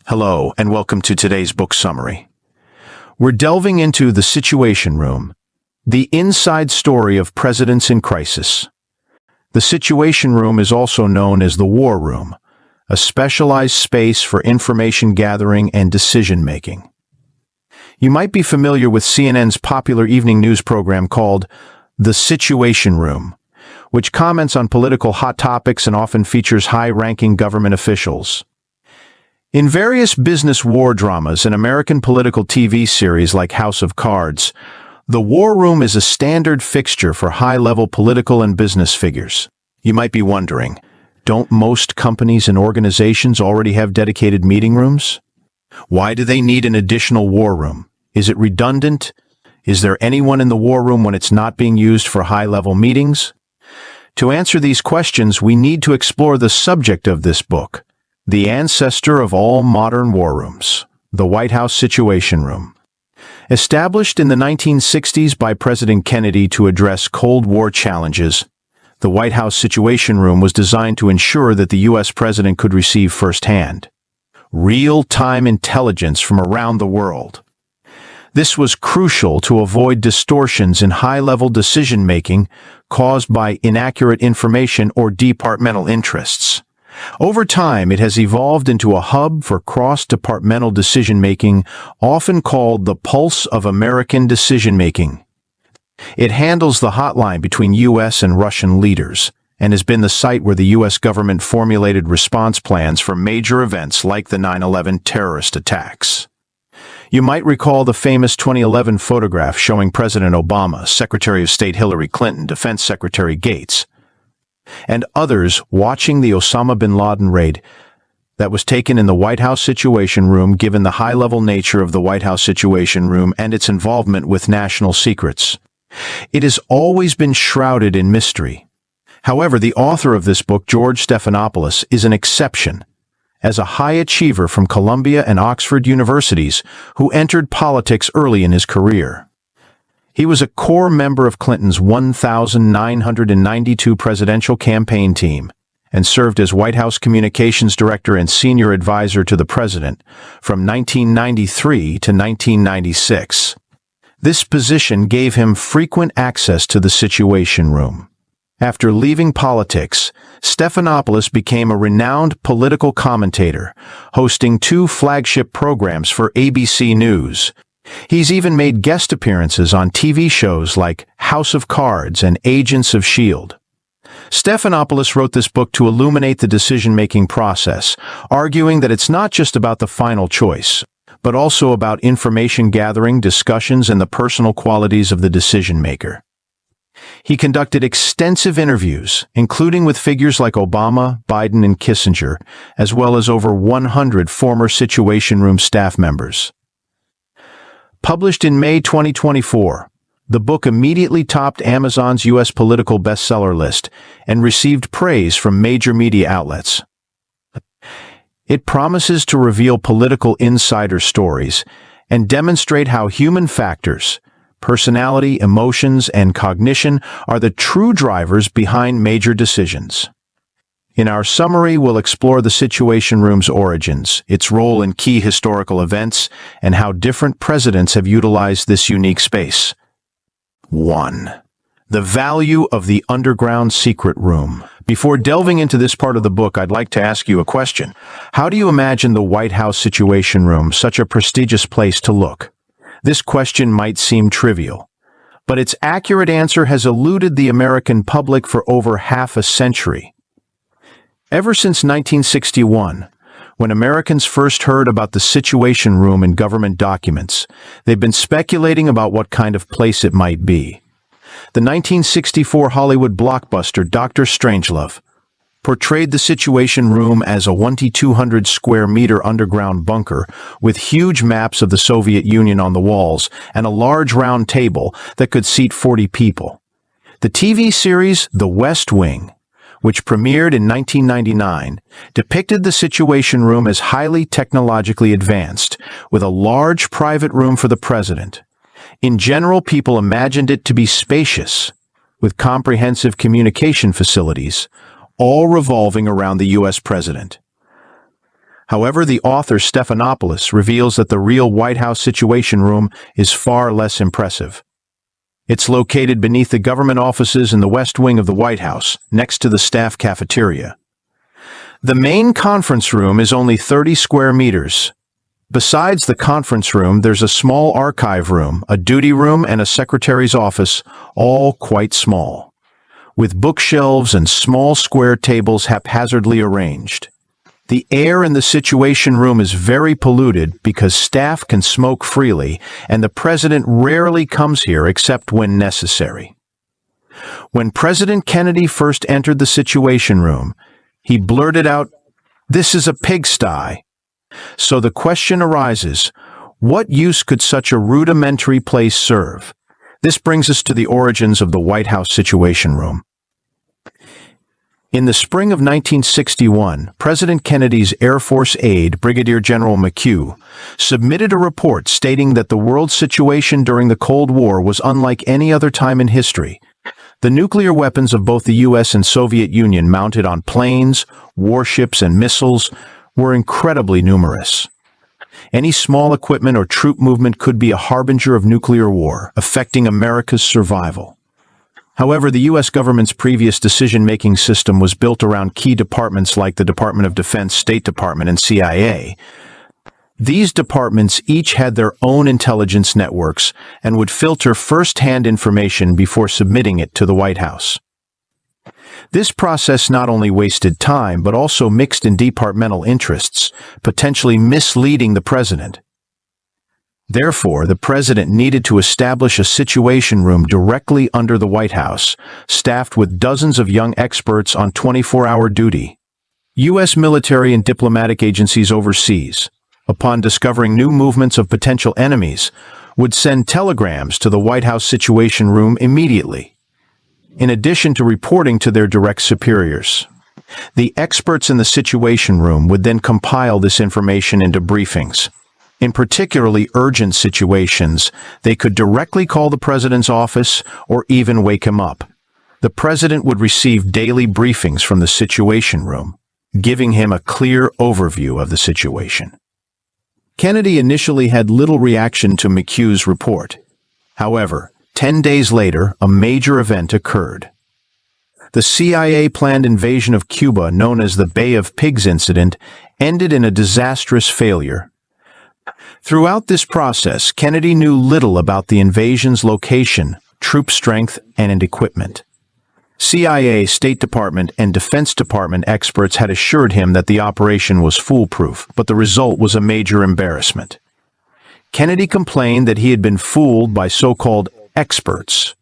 Hello, and welcome to today's book summary. We're delving into The Situation Room, the inside story of presidents in crisis. The Situation Room is also known as the War Room, a specialized space for information gathering and decision-making. You might be familiar with CNN's popular evening news program called The Situation Room, which comments on political hot topics and often features high-ranking government officials. In various business war dramas and American political TV series like House of Cards, the War Room is a standard fixture for high-level political and business figures. You might be wondering, don't most companies and organizations already have dedicated meeting rooms? Why do they need an additional war room? Is it redundant? Is there anyone in the war room when it's not being used for high-level meetings? To answer these questions, we need to explore the subject of this book, the ancestor of all modern war rooms, the White House Situation Room. Established in the 1960s by President Kennedy to address Cold War challenges, the White House Situation Room was designed to ensure that the U.S. president could receive firsthand real-time intelligence from around the world. This was crucial to avoid distortions in high-level decision-making caused by inaccurate information or departmental interests. Over time, it has evolved into a hub for cross-departmental decision-making, often called the Pulse of American Decision-Making. It handles the hotline between U.S. and Russian leaders, and has been the site where the U.S. government formulated response plans for major events like the 9/11 terrorist attacks. You might recall the famous 2011 photograph showing President Obama, Secretary of State Hillary Clinton, Defense Secretary Gates, and others watching the Osama bin Laden raid that was taken in the White House Situation Room, given the high-level nature of the White House Situation Room and its involvement with national secrets. It has always been shrouded in mystery. However, the author of this book, George Stephanopoulos, is an exception. As a high achiever from Columbia and Oxford universities who entered politics early in his career. He was a core member of Clinton's 1992 presidential campaign team and served as White House Communications Director and Senior Advisor to the President from 1993 to 1996. This position gave him frequent access to the Situation Room. After leaving politics, Stephanopoulos became a renowned political commentator, hosting 2 flagship programs for ABC News. He's even made guest appearances on TV shows like House of Cards and Agents of S.H.I.E.L.D. Stephanopoulos wrote this book to illuminate the decision-making process, arguing that it's not just about the final choice, but also about information gathering, discussions, and the personal qualities of the decision-maker. He conducted extensive interviews, including with figures like Obama, Biden, and Kissinger, as well as over 100 former Situation Room staff members. Published in May 2024, the book immediately topped Amazon's U.S. political bestseller list and received praise from major media outlets. It promises to reveal political insider stories and demonstrate how human factors, personality, emotions, and cognition are the true drivers behind major decisions. In our summary, we'll explore the Situation Room's origins, its role in key historical events, and how different presidents have utilized this unique space. 1. The value of the underground secret room. Before delving into this part of the book, I'd like to ask you a question. How do you imagine the White House Situation Room, such a prestigious place, to look? This question might seem trivial, but its accurate answer has eluded the American public for over half a century. Ever since 1961, when Americans first heard about the Situation Room in government documents, they've been speculating about what kind of place it might be. The 1964 Hollywood blockbuster Dr. Strangelove portrayed the Situation Room as a 2,200 square meter underground bunker with huge maps of the Soviet Union on the walls and a large round table that could seat 40 people. The TV series The West Wing, which premiered in 1999, depicted the Situation Room as highly technologically advanced, with a large private room for the president. In general, people imagined it to be spacious, with comprehensive communication facilities, all revolving around the U.S. president. However, the author Stephanopoulos reveals that the real White House Situation Room is far less impressive. It's located beneath the government offices in the West Wing of the White House, next to the staff cafeteria. The main conference room is only 30 square meters. Besides the conference room, there's a small archive room, a duty room, and a secretary's office, all quite small, with bookshelves and small square tables haphazardly arranged. The air in the Situation Room is very polluted because staff can smoke freely, and the president rarely comes here except when necessary. When President Kennedy first entered the Situation Room, he blurted out, "This is a pigsty." So the question arises, what use could such a rudimentary place serve? This brings us to the origins of the White House Situation Room. In the spring of 1961, President Kennedy's Air Force aide, Brigadier General McHugh, submitted a report stating that the world situation during the Cold War was unlike any other time in history. The nuclear weapons of both the U.S. and Soviet Union mounted on planes, warships, and missiles were incredibly numerous. Any small equipment or troop movement could be a harbinger of nuclear war, affecting America's survival. However, the U.S. government's previous decision-making system was built around key departments like the Department of Defense, State Department, and CIA. These departments each had their own intelligence networks and would filter first-hand information before submitting it to the White House. This process not only wasted time, but also mixed in departmental interests, potentially misleading the president. Therefore, the president needed to establish a situation room directly under the White House, staffed with dozens of young experts on 24-hour duty. U.S. military and diplomatic agencies overseas, upon discovering new movements of potential enemies, would send telegrams to the White House Situation Room immediately, in addition to reporting to their direct superiors. The experts in the Situation Room would then compile this information into briefings. In particularly urgent situations, they could directly call the president's office or even wake him up. The president would receive daily briefings from the Situation Room, giving him a clear overview of the situation. Kennedy initially had little reaction to McHugh's report. However, 10 days later, a major event occurred. The CIA-planned invasion of Cuba, known as the Bay of Pigs incident, ended in a disastrous failure. Throughout this process, Kennedy knew little about the invasion's location, troop strength, and equipment. CIA, State Department, and Defense Department experts had assured him that the operation was foolproof, but the result was a major embarrassment. Kennedy complained that he had been fooled by so-called experts.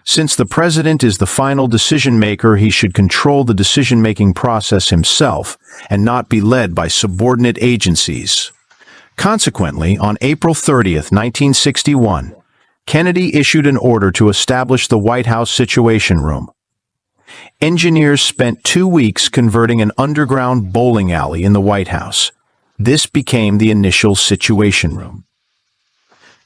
Since the president is the final decision-maker, he should control the decision-making process himself and not be led by subordinate agencies. Consequently, on April 30, 1961, Kennedy issued an order to establish the White House Situation Room. Engineers spent 2 weeks converting an underground bowling alley in the White House. This became the initial Situation Room.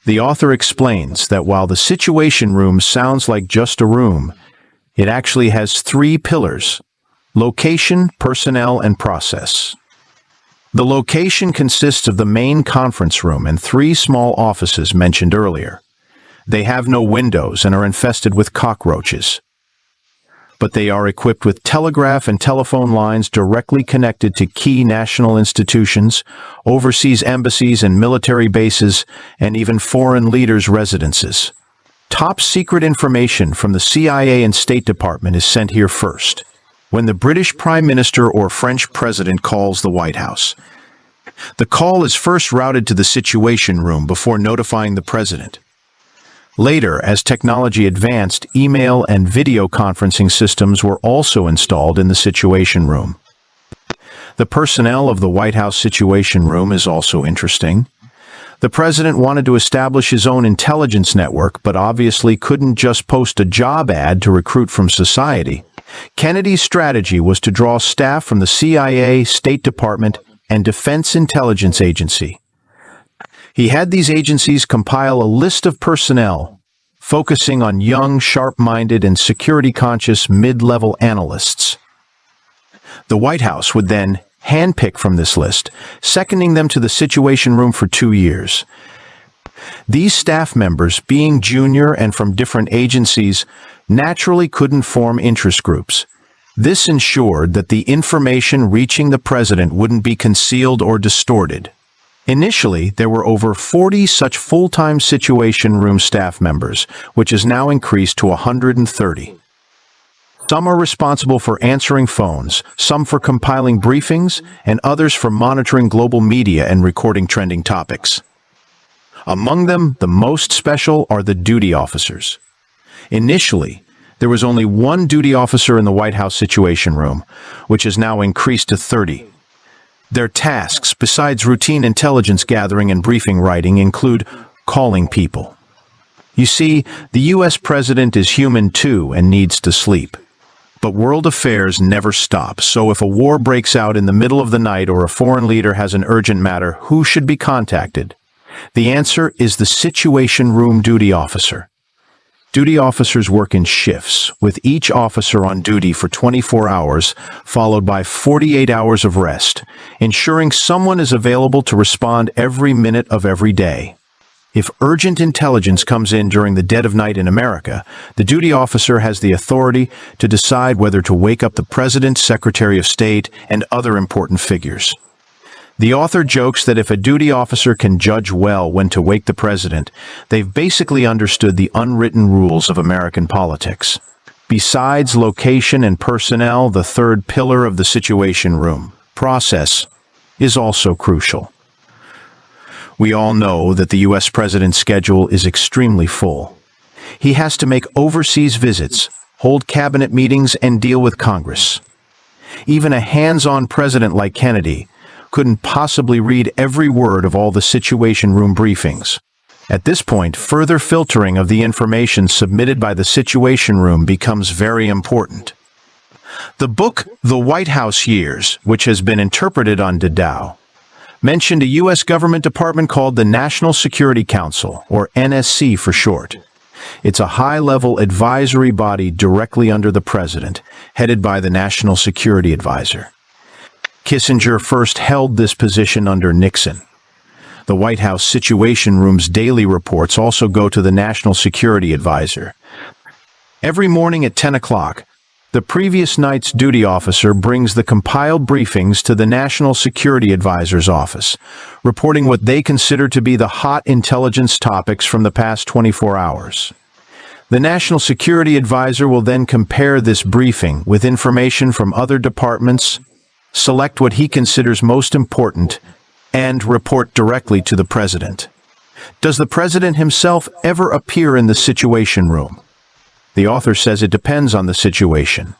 The author explains that while the Situation Room sounds like just a room, it actually has 3 pillars: location, personnel, and process. The location consists of the main conference room and 3 small offices mentioned earlier. They have no windows and are infested with cockroaches. But they are equipped with telegraph and telephone lines directly connected to key national institutions, overseas embassies and military bases, and even foreign leaders' residences. Top secret information from the CIA and State Department is sent here first, when the British Prime Minister or French President calls the White House. The call is first routed to the Situation Room before notifying the President. Later, as technology advanced, email and video conferencing systems were also installed in the Situation Room. The personnel of the White House Situation Room is also interesting. The president wanted to establish his own intelligence network, but obviously couldn't just post a job ad to recruit from society. Kennedy's strategy was to draw staff from the CIA, State Department, and Defense Intelligence Agency. He had these agencies compile a list of personnel, focusing on young, sharp-minded, and security-conscious mid-level analysts. The White House would then handpicked from this list, seconding them to the Situation Room for 2 years. These staff members, being junior and from different agencies, naturally couldn't form interest groups. This ensured that the information reaching the president wouldn't be concealed or distorted. Initially, there were over 40 such full-time Situation Room staff members, which has now increased to 130. Some are responsible for answering phones, some for compiling briefings, and others for monitoring global media and recording trending topics. Among them, the most special are the duty officers. Initially, there was only one duty officer in the White House Situation Room, which has now increased to 30. Their tasks, besides routine intelligence gathering and briefing writing, include calling people. You see, the U.S. president is human too and needs to sleep. But world affairs never stop, so if a war breaks out in the middle of the night or a foreign leader has an urgent matter, who should be contacted? The answer is the Situation Room duty officer. Duty officers work in shifts, with each officer on duty for 24 hours, followed by 48 hours of rest, ensuring someone is available to respond every minute of every day. If urgent intelligence comes in during the dead of night in America, the duty officer has the authority to decide whether to wake up the President, Secretary of State, and other important figures. The author jokes that if a duty officer can judge well when to wake the president, they've basically understood the unwritten rules of American politics. Besides location and personnel, the third pillar of the Situation Room, process, is also crucial. We all know that the U.S. president's schedule is extremely full. He has to make overseas visits, hold cabinet meetings, and deal with Congress. Even a hands-on president like Kennedy couldn't possibly read every word of all the Situation Room briefings. At this point, further filtering of the information submitted by the Situation Room becomes very important. The book, The White House Years, which has been interpreted on Didao, mentioned a U.S. government department called the National Security Council, or NSC for short. It's a high-level advisory body directly under the president, headed by the National Security Advisor. Kissinger first held this position under Nixon. The White House Situation Room's daily reports also go to the National Security Advisor. Every morning at 10 o'clock, the previous night's duty officer brings the compiled briefings to the National Security Advisor's office, reporting what they consider to be the hot intelligence topics from the past 24 hours. The National Security Advisor will then compare this briefing with information from other departments, select what he considers most important, and report directly to the president. Does the president himself ever appear in the Situation Room? The author says it depends on the situation.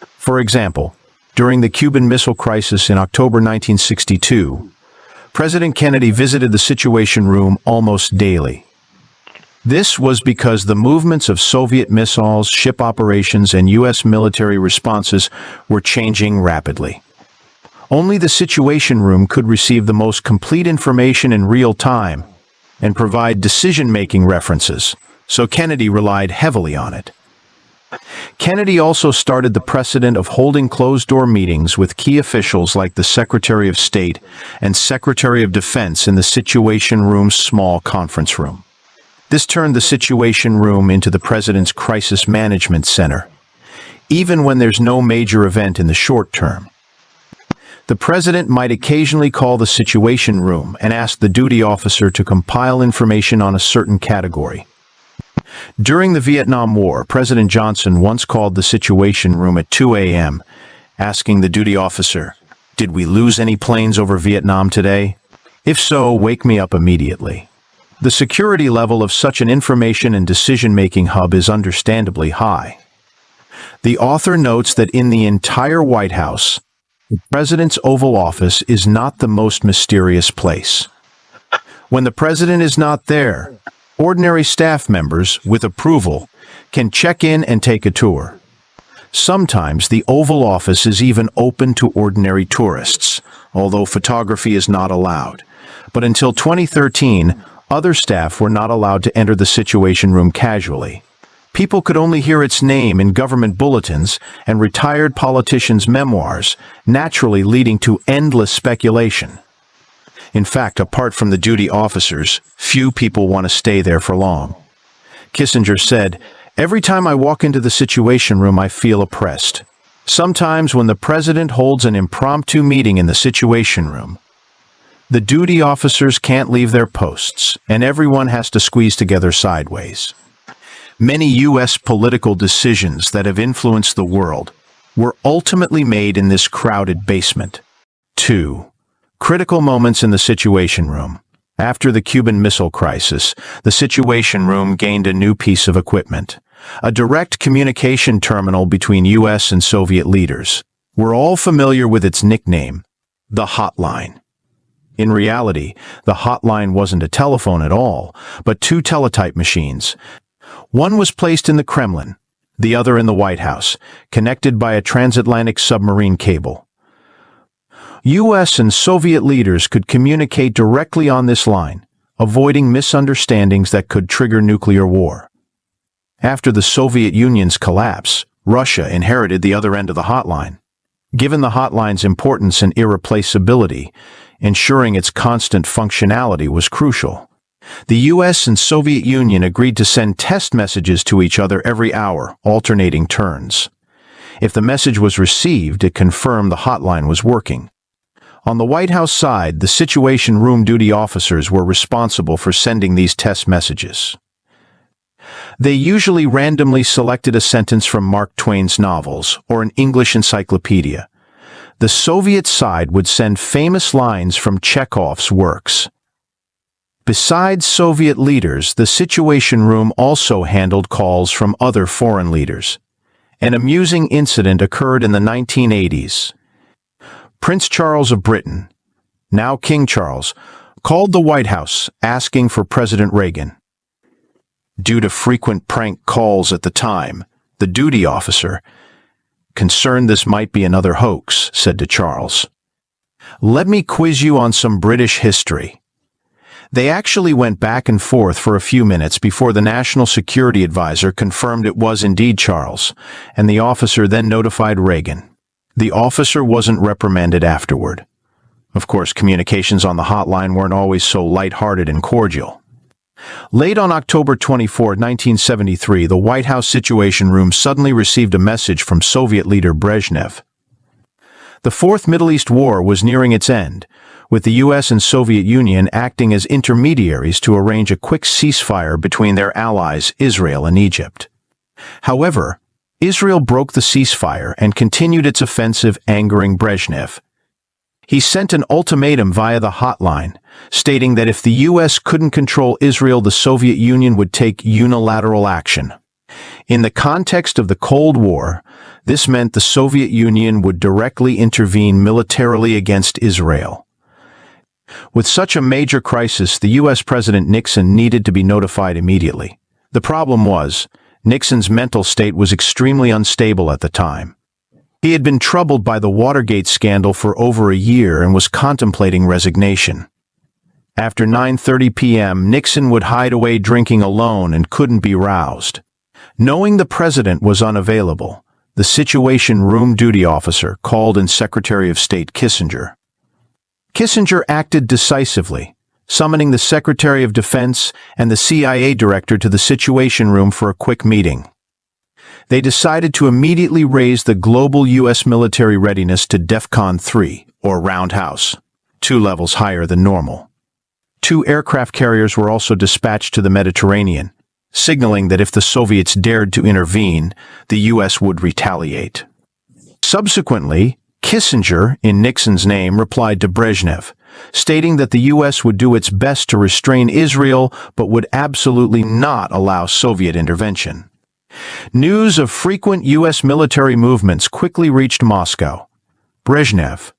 For example, during the Cuban Missile Crisis in October 1962, President Kennedy visited the Situation Room almost daily. This was because the movements of Soviet missiles, ship operations, and U.S. military responses were changing rapidly. Only the Situation Room could receive the most complete information in real time and provide decision-making references, so Kennedy relied heavily on it. Kennedy also started the precedent of holding closed-door meetings with key officials like the Secretary of State and Secretary of Defense in the Situation Room's small conference room. This turned the Situation Room into the President's Crisis Management Center, even when there's no major event in the short term. The President might occasionally call the Situation Room and ask the duty officer to compile information on a certain category. During the Vietnam War, President Johnson once called the Situation Room at 2 a.m., asking the duty officer, "Did we lose any planes over Vietnam today? If so, wake me up immediately." The security level of such an information and decision-making hub is understandably high. The author notes that in the entire White House, the President's Oval Office is not the most mysterious place. When the President is not there, ordinary staff members, with approval, can check in and take a tour. Sometimes the Oval Office is even open to ordinary tourists, although photography is not allowed. But until 2013, other staff were not allowed to enter the Situation Room casually. People could only hear its name in government bulletins and retired politicians' memoirs, naturally leading to endless speculation. In fact, apart from the duty officers, few people want to stay there for long. Kissinger said, "Every time I walk into the Situation Room, I feel oppressed. Sometimes when the president holds an impromptu meeting in the Situation Room, the duty officers can't leave their posts, and everyone has to squeeze together sideways." Many U.S. political decisions that have influenced the world were ultimately made in this crowded basement. 2. Critical moments in the Situation Room. After the Cuban Missile Crisis, the Situation Room gained a new piece of equipment, a direct communication terminal between U.S. and Soviet leaders. We're all familiar with its nickname, the Hotline. In reality, the hotline wasn't a telephone at all, but two teletype machines. One was placed in the Kremlin, the other in the White House, connected by a transatlantic submarine cable. U.S. and Soviet leaders could communicate directly on this line, avoiding misunderstandings that could trigger nuclear war. After the Soviet Union's collapse, Russia inherited the other end of the hotline. Given the hotline's importance and irreplaceability, ensuring its constant functionality was crucial. The U.S. and Soviet Union agreed to send test messages to each other every hour, alternating turns. If the message was received, it confirmed the hotline was working. On the White House side, the Situation Room duty officers were responsible for sending these test messages. They usually randomly selected a sentence from Mark Twain's novels or an English encyclopedia. The Soviet side would send famous lines from Chekhov's works. Besides Soviet leaders, the Situation Room also handled calls from other foreign leaders. An amusing incident occurred in the 1980s. Prince Charles of Britain, now King Charles, called the White House asking for President Reagan. Due to frequent prank calls at the time, the duty officer, concerned this might be another hoax, said to Charles, "Let me quiz you on some British history." They actually went back and forth for a few minutes before the National Security Advisor confirmed it was indeed Charles, and the officer then notified Reagan. The officer wasn't reprimanded afterward. Of course, communications on the hotline weren't always so light-hearted and cordial. Late on October 24, 1973, the White House Situation Room suddenly received a message from Soviet leader Brezhnev. The Fourth Middle East War was nearing its end, with the U.S. and Soviet Union acting as intermediaries to arrange a quick ceasefire between their allies Israel and Egypt. However, Israel broke the ceasefire and continued its offensive, angering Brezhnev. He sent an ultimatum via the hotline, stating that if the U.S. couldn't control Israel, the Soviet Union would take unilateral action. In the context of the Cold War, this meant the Soviet Union would directly intervene militarily against Israel. With such a major crisis, the U.S. President Nixon needed to be notified immediately. The problem was, Nixon's mental state was extremely unstable at the time. He had been troubled by the Watergate scandal for over a year and was contemplating resignation. After 9:30 p.m., Nixon would hide away drinking alone and couldn't be roused. Knowing the president was unavailable, the Situation Room duty officer called in Secretary of State Kissinger. Kissinger acted decisively, summoning the Secretary of Defense and the CIA director to the Situation Room for a quick meeting. They decided to immediately raise the global U.S. military readiness to DEFCON 3, or Roundhouse, 2 levels higher than normal. 2 aircraft carriers were also dispatched to the Mediterranean, signaling that if the Soviets dared to intervene, the U.S. would retaliate. Subsequently, Kissinger, in Nixon's name, replied to Brezhnev, stating that the U.S. would do its best to restrain Israel but would absolutely not allow Soviet intervention. News of frequent U.S. military movements quickly reached Moscow. Brezhnev,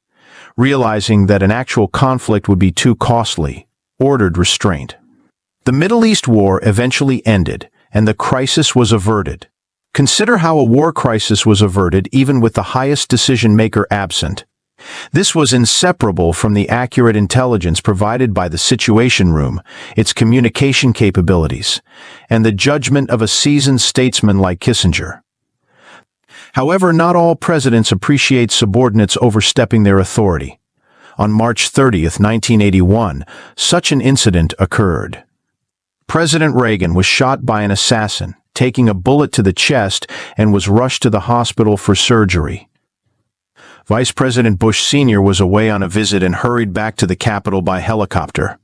realizing that an actual conflict would be too costly, ordered restraint. The Middle East War eventually ended, and the crisis was averted. Consider how a war crisis was averted even with the highest decision-maker absent, This was inseparable from the accurate intelligence provided by the Situation Room, its communication capabilities, and the judgment of a seasoned statesman like Kissinger. However, not all presidents appreciate subordinates overstepping their authority. On March 30, 1981, such an incident occurred. President Reagan was shot by an assassin, taking a bullet to the chest, and was rushed to the hospital for surgery. Vice President Bush Sr. was away on a visit and hurried back to the Capitol by helicopter.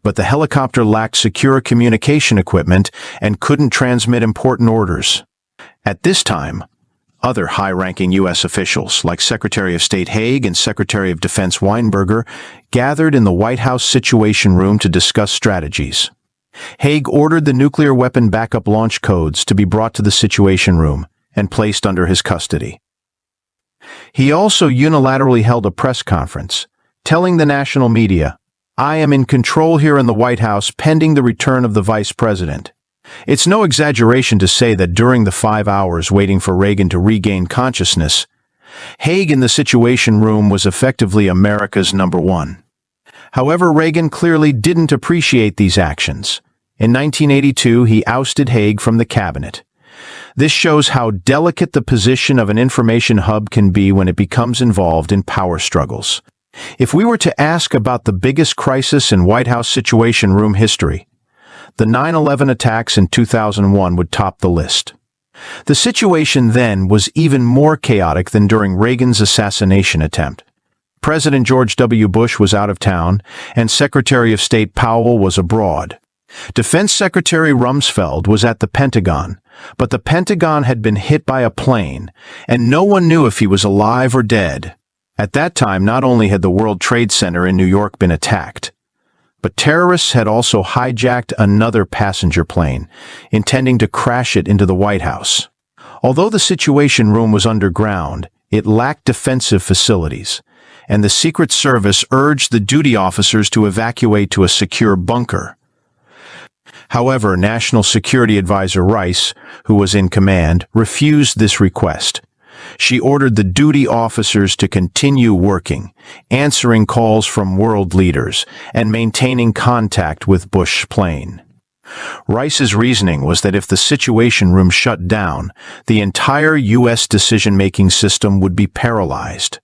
But the helicopter lacked secure communication equipment and couldn't transmit important orders. At this time, other high-ranking U.S. officials, like Secretary of State Haig and Secretary of Defense Weinberger, gathered in the White House Situation Room to discuss strategies. Haig ordered the nuclear weapon backup launch codes to be brought to the Situation Room and placed under his custody. He also unilaterally held a press conference, telling the national media, "I am in control here in the White House pending the return of the Vice President." It's no exaggeration to say that during the 5 hours waiting for Reagan to regain consciousness, Haig in the Situation Room was effectively America's number one. However, Reagan clearly didn't appreciate these actions. In 1982, he ousted Haig from the cabinet. This shows how delicate the position of an information hub can be when it becomes involved in power struggles. If we were to ask about the biggest crisis in White House Situation Room history, the 9/11 attacks in 2001 would top the list. The situation then was even more chaotic than during Reagan's assassination attempt. President George W. Bush was out of town, and Secretary of State Powell was abroad. Defense Secretary Rumsfeld was at the Pentagon, but the Pentagon had been hit by a plane, and no one knew if he was alive or dead. At that time, not only had the World Trade Center in New York been attacked, but terrorists had also hijacked another passenger plane, intending to crash it into the White House. Although the Situation Room was underground, it lacked defensive facilities, and the Secret Service urged the duty officers to evacuate to a secure bunker. However, National Security Advisor Rice, who was in command, refused this request. She ordered the duty officers to continue working, answering calls from world leaders, and maintaining contact with Bush's plane. Rice's reasoning was that if the Situation Room shut down, the entire U.S. decision-making system would be paralyzed.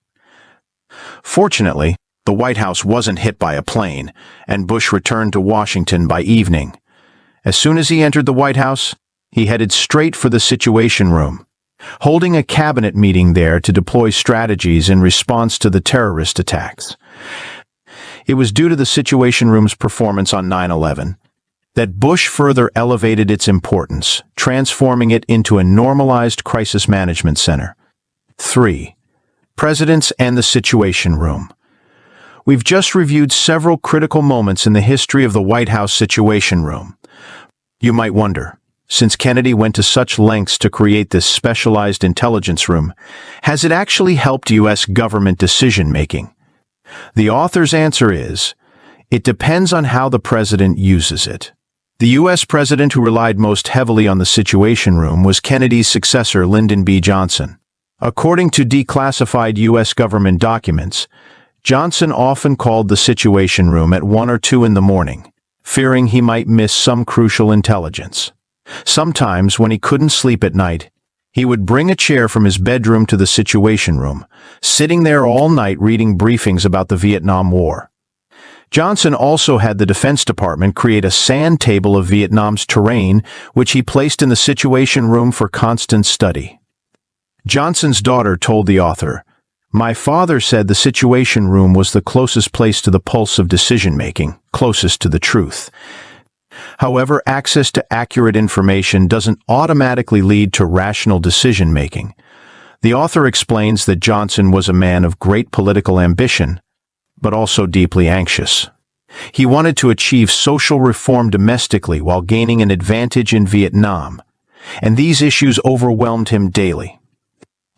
Fortunately, the White House wasn't hit by a plane, and Bush returned to Washington by evening. As soon as he entered the White House, he headed straight for the Situation Room, holding a cabinet meeting there to deploy strategies in response to the terrorist attacks. It was due to the Situation Room's performance on 9/11 that Bush further elevated its importance, transforming it into a normalized crisis management center. 3. Presidents and the Situation Room. We've just reviewed several critical moments in the history of the White House Situation Room. You might wonder, since Kennedy went to such lengths to create this specialized intelligence room, has it actually helped U.S. government decision-making? The author's answer is, it depends on how the president uses it. The U.S. president who relied most heavily on the Situation Room was Kennedy's successor, Lyndon B. Johnson. According to declassified U.S. government documents, Johnson often called the Situation Room at 1 or 2 in the morning, fearing he might miss some crucial intelligence. Sometimes, when he couldn't sleep at night, he would bring a chair from his bedroom to the Situation Room, sitting there all night reading briefings about the Vietnam War. Johnson also had the Defense Department create a sand table of Vietnam's terrain, which he placed in the Situation Room for constant study. Johnson's daughter told the author, "My father said the Situation Room was the closest place to the pulse of decision-making, closest to the truth." However, access to accurate information doesn't automatically lead to rational decision-making. The author explains that Johnson was a man of great political ambition, but also deeply anxious. He wanted to achieve social reform domestically while gaining an advantage in Vietnam, and these issues overwhelmed him daily.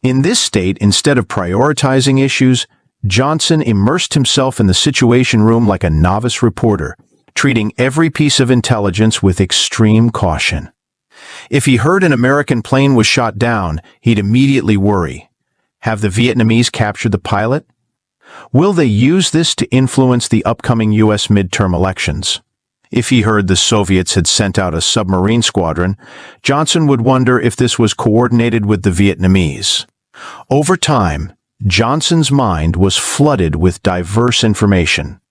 In this state, instead of prioritizing issues, Johnson immersed himself in the Situation Room like a novice reporter, treating every piece of intelligence with extreme caution. If he heard an American plane was shot down, he'd immediately worry. Have the Vietnamese captured the pilot? Will they use this to influence the upcoming U.S. midterm elections? If he heard the Soviets had sent out a submarine squadron, Johnson would wonder if this was coordinated with the Vietnamese. Over time, Johnson's mind was flooded with diverse information.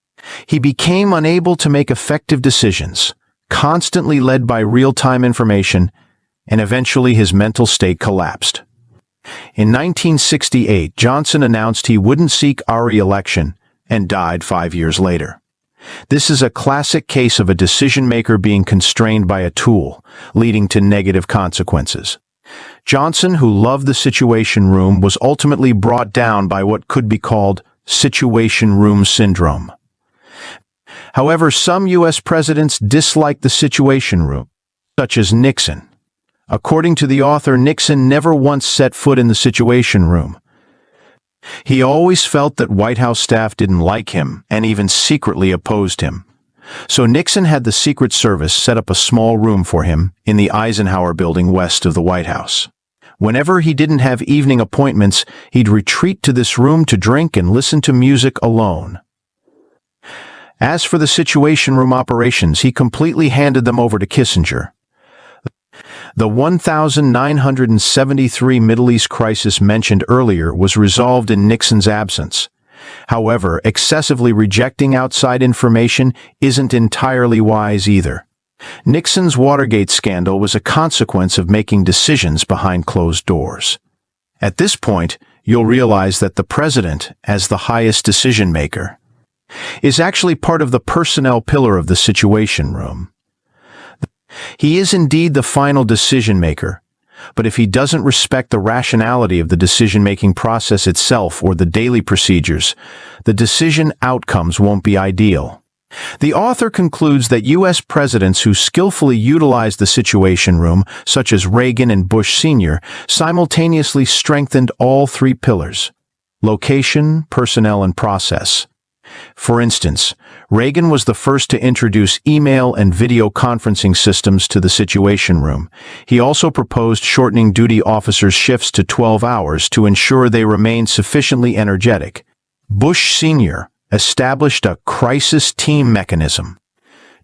He became unable to make effective decisions, constantly led by real-time information, and eventually his mental state collapsed. In 1968, Johnson announced he wouldn't seek a re-election and died 5 years later. This is a classic case of a decision-maker being constrained by a tool, leading to negative consequences. Johnson, who loved the Situation Room, was ultimately brought down by what could be called Situation Room Syndrome. However, some U.S. presidents disliked the Situation Room, such as Nixon. According to the author, Nixon never once set foot in the Situation Room. He always felt that White House staff didn't like him and even secretly opposed him. So Nixon had the Secret Service set up a small room for him in the Eisenhower Building west of the White House. Whenever he didn't have evening appointments, he'd retreat to this room to drink and listen to music alone. As for the Situation Room operations, he completely handed them over to Kissinger. The 1973 Middle East crisis mentioned earlier was resolved in Nixon's absence. However, excessively rejecting outside information isn't entirely wise either. Nixon's Watergate scandal was a consequence of making decisions behind closed doors. At this point, you'll realize that the president, as the highest decision-maker, is actually part of the personnel pillar of the Situation Room. He is indeed the final decision-maker, but if he doesn't respect the rationality of the decision-making process itself or the daily procedures, the decision outcomes won't be ideal. The author concludes that U.S. presidents who skillfully utilized the Situation Room, such as Reagan and Bush Sr., simultaneously strengthened all three pillars: location, personnel, and process. For instance, Reagan was the first to introduce email and video conferencing systems to the Situation Room. He also proposed shortening duty officers' shifts to 12 hours to ensure they remained sufficiently energetic. Bush Sr. established a crisis team mechanism.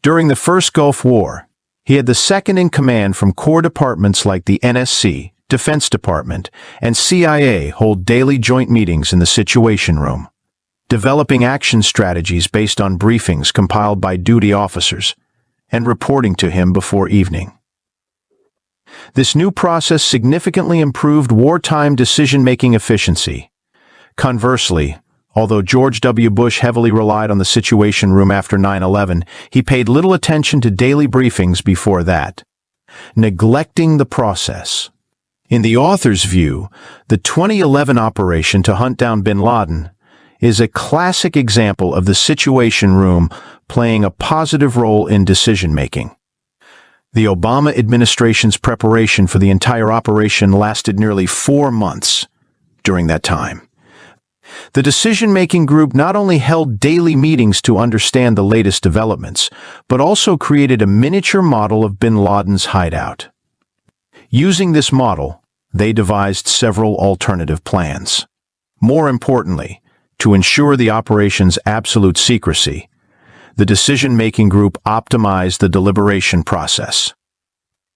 During the first Gulf War, he had the second-in-command from core departments like the NSC, Defense Department, and CIA hold daily joint meetings in the Situation Room, developing action strategies based on briefings compiled by duty officers, and reporting to him before evening. This new process significantly improved wartime decision-making efficiency. Conversely, although George W. Bush heavily relied on the Situation Room after 9/11, he paid little attention to daily briefings before that, neglecting the process. In the author's view, the 2011 operation to hunt down bin Laden is a classic example of the Situation Room playing a positive role in decision-making. The Obama administration's preparation for the entire operation lasted nearly 4 months. During that time, the decision-making group not only held daily meetings to understand the latest developments, but also created a miniature model of bin Laden's hideout. Using this model, they devised several alternative plans. More importantly, to ensure the operation's absolute secrecy, the decision-making group optimized the deliberation process.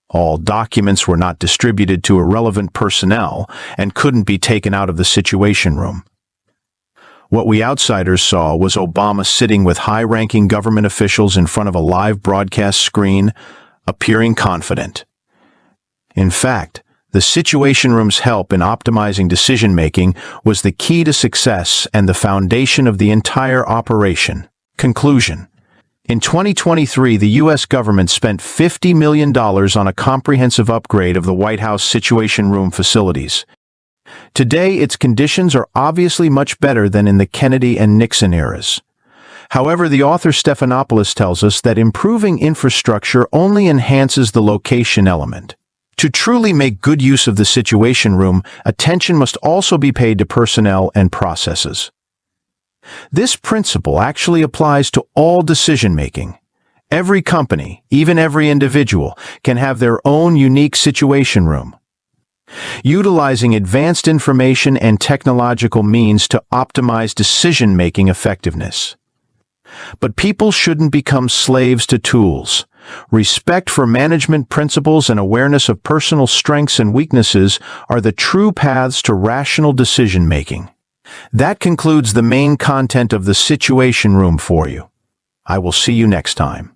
All documents were not distributed to irrelevant personnel and couldn't be taken out of the Situation Room. What we outsiders saw was Obama sitting with high-ranking government officials in front of a live broadcast screen, appearing confident. In fact, the Situation Room's help in optimizing decision-making was the key to success and the foundation of the entire operation. Conclusion: in 2023, the U.S. government spent $50 million on a comprehensive upgrade of the White House Situation Room facilities. Today, its conditions are obviously much better than in the Kennedy and Nixon eras. However, the author Stephanopoulos tells us that improving infrastructure only enhances the location element. To truly make good use of the Situation Room, attention must also be paid to personnel and processes. This principle actually applies to all decision-making. Every company, even every individual, can have their own unique Situation Room. utilizing advanced information and technological means to optimize decision-making effectiveness. But people shouldn't become slaves to tools. Respect for management principles and awareness of personal strengths and weaknesses are the true paths to rational decision-making. That concludes the main content of the Situation Room for you. I will see you next time.